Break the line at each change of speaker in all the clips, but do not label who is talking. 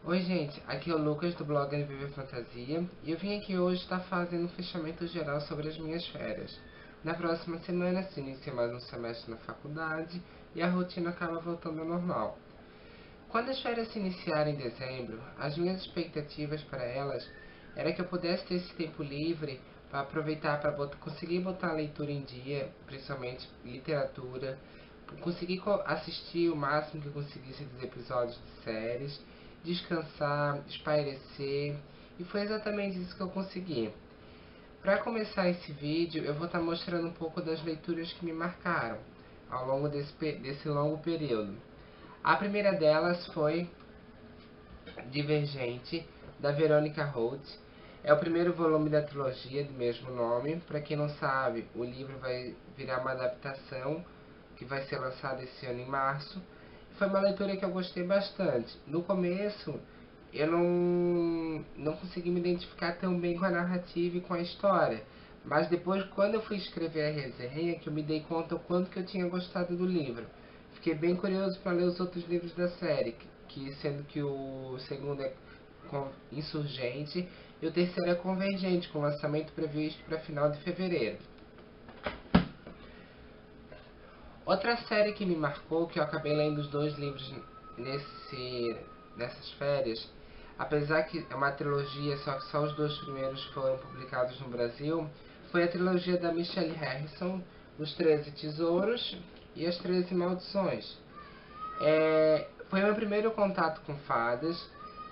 Oi gente, aqui é o Lucas do blog Viver Fantasia e eu vim aqui hoje estar fazendo um fechamento geral sobre as minhas férias. Na próxima semana se inicia mais um semestre na faculdade e a rotina acaba voltando ao normal. Quando as férias se iniciarem em dezembro, as minhas expectativas para elas era que eu pudesse ter esse tempo livre para aproveitar para conseguir botar a leitura em dia, principalmente literatura, conseguir assistir o máximo que eu conseguisse dos episódios de séries, descansar, espairecer, e foi exatamente isso que eu consegui. Para começar esse vídeo, eu vou estar mostrando um pouco das leituras que me marcaram ao longo desse longo período. A primeira delas foi Divergente, da Veronica Holt. É o primeiro volume da trilogia do mesmo nome. Para quem não sabe, o livro vai virar uma adaptação que vai ser lançada esse ano em março. Foi uma leitura que eu gostei bastante. No começo, eu não consegui me identificar tão bem com a narrativa e com a história. Mas depois, quando eu fui escrever a resenha, que eu me dei conta o quanto que eu tinha gostado do livro. Fiquei bem curioso para ler os outros livros da série, que sendo que o segundo é Insurgente e o terceiro é Convergente, com lançamento previsto para final de fevereiro. Outra série que me marcou, que eu acabei lendo os dois livros nessas férias, apesar que é uma trilogia, só que só os dois primeiros foram publicados no Brasil, foi a trilogia da Michelle Harrison, Os 13 Tesouros e As 13 Maldições. Foi meu primeiro contato com fadas.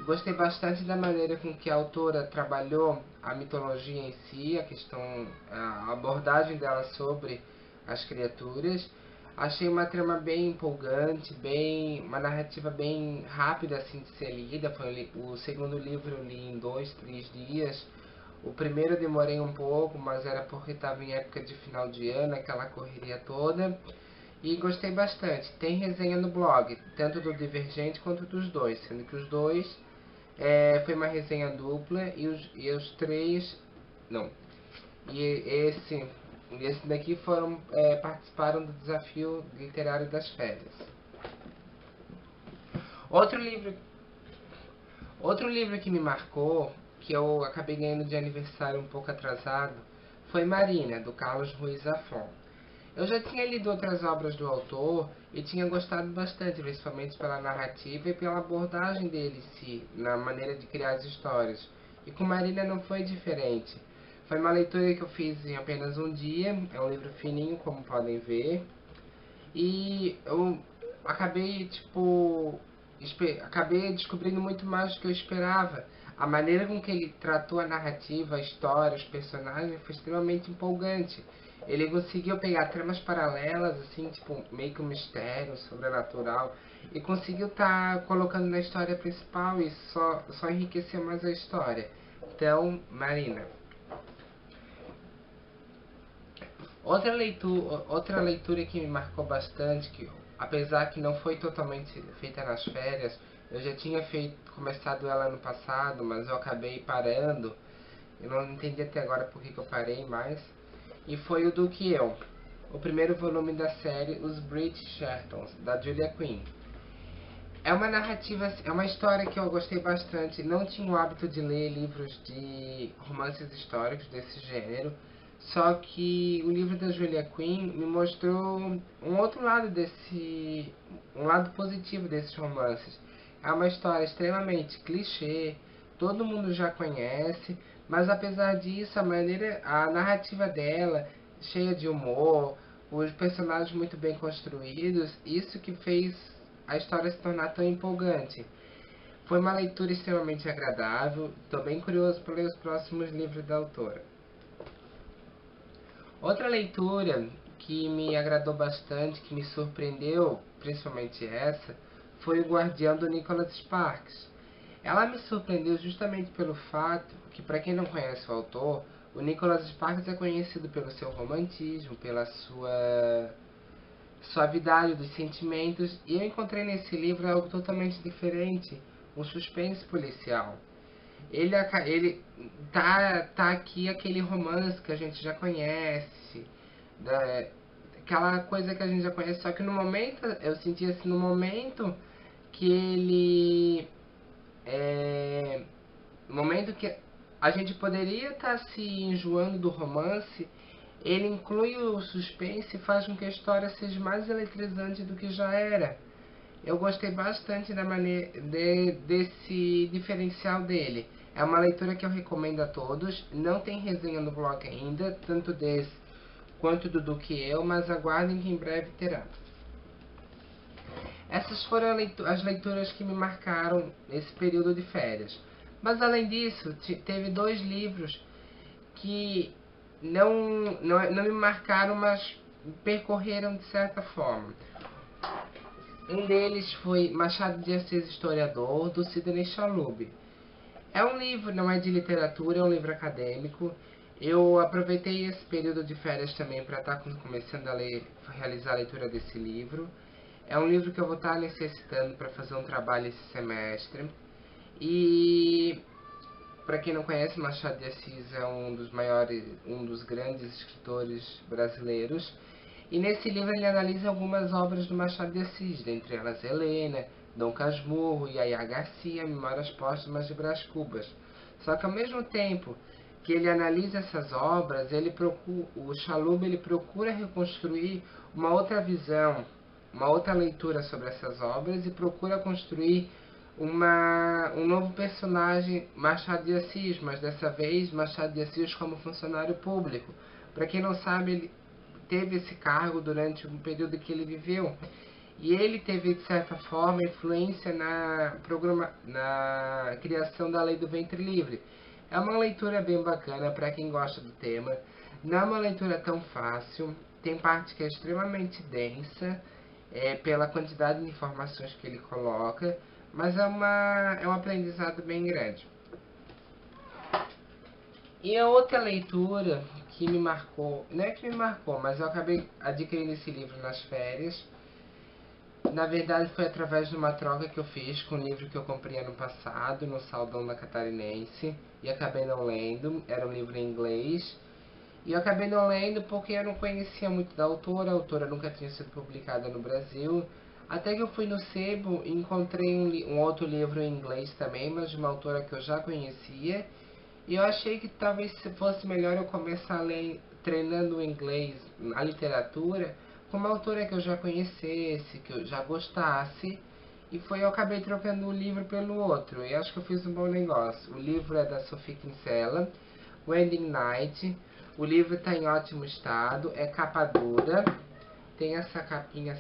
Gostei bastante da maneira com que a autora trabalhou a mitologia em si, a abordagem dela sobre as criaturas. Achei uma trama bem empolgante, uma narrativa bem rápida assim de ser lida. O segundo livro eu li em 2, 3 dias. O primeiro eu demorei um pouco, mas era porque estava em época de final de ano, aquela correria toda. E gostei bastante. Tem resenha no blog, tanto do Divergente quanto dos dois, sendo que os dois foi uma resenha dupla e os três. Não. E esse daqui participaram do desafio literário das férias. Outro livro, outro livro que me marcou, que eu acabei ganhando de aniversário um pouco atrasado, foi Marina, do Carlos Ruiz Zafón. Eu já tinha lido outras obras do autor e tinha gostado bastante, principalmente pela narrativa e pela abordagem dele em si, na maneira de criar as histórias. E com Marina não foi diferente. Foi uma leitura que eu fiz em apenas um dia, é um livro fininho, como podem ver. E eu acabei, acabei descobrindo muito mais do que eu esperava. A maneira com que ele tratou a narrativa, a história, os personagens foi extremamente empolgante. Ele conseguiu pegar tramas paralelas, assim, tipo, meio que um mistério sobrenatural, e conseguiu estar colocando na história principal e só enriqueceu mais a história. Então, Marina. Outra leitura que me marcou bastante, que apesar que não foi totalmente feita nas férias, eu já tinha começado ela no passado, mas eu acabei parando. Eu não entendi até agora por que eu parei mais. E foi o do que eu. O primeiro volume da série Os Bridgertons, da Julia Quinn. É uma narrativa, é uma história que eu gostei bastante. Não tinha o hábito de ler livros de romances históricos desse gênero. Só que o livro da Julia Quinn me mostrou um outro lado um lado positivo desses romances. É uma história extremamente clichê, todo mundo já conhece, mas apesar disso, a narrativa dela, cheia de humor, os personagens muito bem construídos, isso que fez a história se tornar tão empolgante. Foi uma leitura extremamente agradável, estou bem curioso para ler os próximos livros da autora. Outra leitura que me agradou bastante, que me surpreendeu, principalmente essa, foi O Guardião do Nicholas Sparks. Ela me surpreendeu justamente pelo fato que, para quem não conhece o autor, o Nicholas Sparks é conhecido pelo seu romantismo, pela sua suavidade dos sentimentos, e eu encontrei nesse livro algo totalmente diferente, um suspense policial. Ele tá aqui aquele romance que a gente já conhece, da, aquela coisa que a gente já conhece, só que no momento, eu senti assim, no momento que ele momento que a gente poderia estar se enjoando do romance, ele inclui o suspense e faz com que a história seja mais eletrizante do que já era. Eu gostei bastante da desse diferencial dele. É uma leitura que eu recomendo a todos. Não tem resenha no blog ainda, tanto desse quanto do que eu, mas aguardem que em breve terá. Essas foram as leituras que me marcaram nesse período de férias. Mas além disso, teve 2 livros que não me marcaram, mas percorreram de certa forma. Um deles foi Machado de Assis Historiador, do Sidney Chalub. É um livro, não é de literatura, é um livro acadêmico. Eu aproveitei esse período de férias também para estar começando a realizar a leitura desse livro. É um livro que eu vou estar necessitando para fazer um trabalho esse semestre. E para quem não conhece, Machado de Assis é um dos grandes escritores brasileiros. E nesse livro ele analisa algumas obras do Machado de Assis, dentre elas Helena, Dom Casmurro, Yaya Garcia, Memórias Póstumas de Brás Cubas. Só que ao mesmo tempo que ele analisa essas obras, o Chalub ele procura reconstruir uma outra visão, uma outra leitura sobre essas obras e procura construir um novo personagem, Machado de Assis, mas dessa vez Machado de Assis como funcionário público. Para quem não sabe, ele teve esse cargo durante um período que ele viveu. E ele teve, de certa forma, influência na criação da Lei do Ventre Livre. É uma leitura bem bacana para quem gosta do tema. Não é uma leitura tão fácil. Tem parte que é extremamente densa, pela quantidade de informações que ele coloca, mas é um aprendizado bem grande. E a outra leitura que me marcou, não é que me marcou, mas eu acabei adquirindo esse livro nas férias. Na verdade foi através de uma troca que eu fiz com um livro que eu comprei ano passado, no Saldão da Catarinense, e acabei não lendo, era um livro em inglês. E eu acabei não lendo porque eu não conhecia muito da autora, a autora nunca tinha sido publicada no Brasil. Até que eu fui no Sebo e encontrei um outro livro em inglês também, mas de uma autora que eu já conhecia. E eu achei que talvez fosse melhor eu começar a ler treinando o inglês, a literatura, com uma autora que eu já conhecesse, que eu já gostasse. E eu acabei trocando um livro pelo outro. E acho que eu fiz um bom negócio. O livro é da Sophie Kinsella, Wending Night. O livro está em ótimo estado, é capa dura. Tem essa capinha,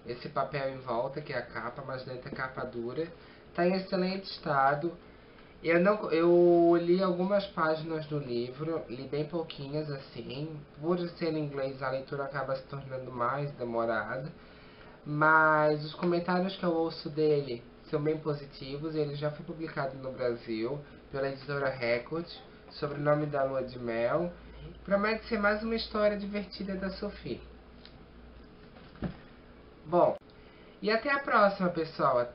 esse papel em volta, que é a capa, mas dentro é capa dura. Está em excelente estado. Eu li algumas páginas do livro, li bem pouquinhas assim. Por ser em inglês, a leitura acaba se tornando mais demorada. Mas os comentários que eu ouço dele são bem positivos. Ele já foi publicado no Brasil pela editora Record, sobre o nome da lua de mel. Promete ser mais uma história divertida da Sophie. Bom, e até a próxima, pessoal.